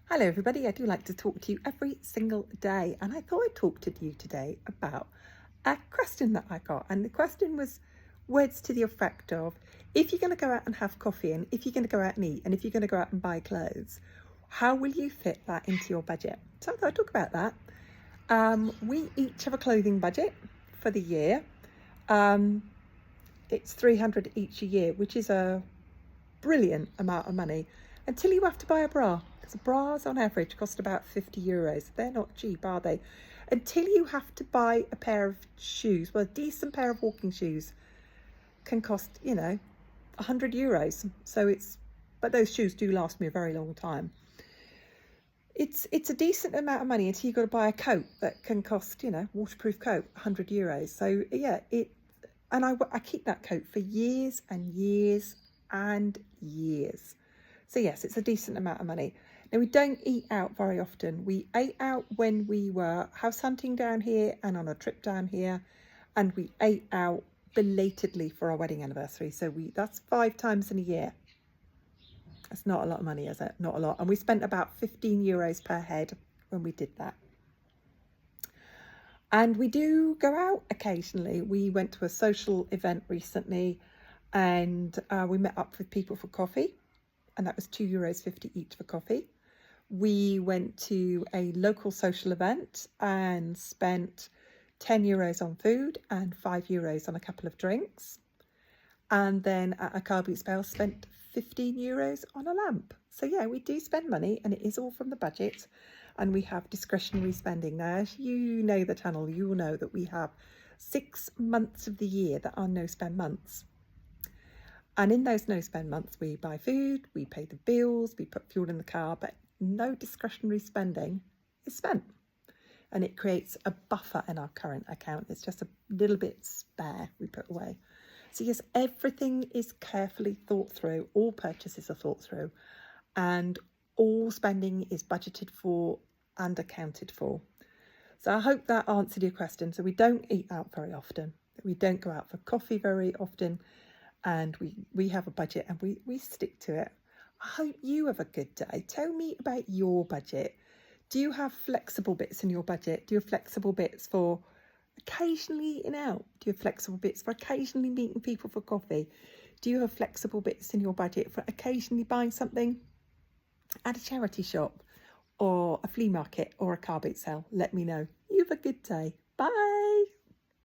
Hello everybody, I do like to talk to you every single day, and I thought I'd talk to you today about a question that I got, and the question was words to the effect of, if you're going to go out and have coffee, and if you're going to go out and eat, and if you're going to go out and buy clothes, how will you fit that into your budget? So I thought I'd talk about that. We each have a clothing budget for the year. It's $300 each a year, which is a brilliant amount of money until you have to buy a bra, because bras on average cost about €50. They're not cheap, are they? Until you have to buy a pair of shoes. Well, a decent pair of walking shoes can cost, €100. But those shoes do last me a very long time. It's a decent amount of money until you've got to buy a coat that can cost, waterproof coat, €100. So yeah, and I keep that coat for years and years and years. So yes, it's a decent amount of money. Now, we don't eat out very often. We ate out when we were house hunting down here and on a trip down here, and we ate out belatedly for our wedding anniversary. So that's 5 times in a year. That's not a lot of money, is it? Not a lot. And we spent about €15 per head when we did that. And we do go out occasionally. We went to a social event recently, and we met up with people for coffee, and that was €2.50 each for coffee. We went to a local social event and spent €10 on food and €5 on a couple of drinks. And then at a car boot spell, spent €15 on a lamp. So yeah, we do spend money, and it is all from the budget, and we have discretionary spending. Now, as you know the channel, you will know that we have 6 months of the year that are no spend months. And in those no spend months, we buy food, we pay the bills, we put fuel in the car, but no discretionary spending is spent. And it creates a buffer in our current account. It's just a little bit spare we put away. So yes, everything is carefully thought through. All purchases are thought through, and all spending is budgeted for and accounted for. So I hope that answered your question. So we don't eat out very often. We don't go out for coffee very often. And we have a budget, and we stick to it. I hope you have a good day. Tell me about your budget. Do you have flexible bits in your budget? Do you have flexible bits for occasionally eating out? Do you have flexible bits for occasionally meeting people for coffee? Do you have flexible bits in your budget for occasionally buying something at a charity shop or a flea market or a car boot sale? Let me know. You have a good day. Bye.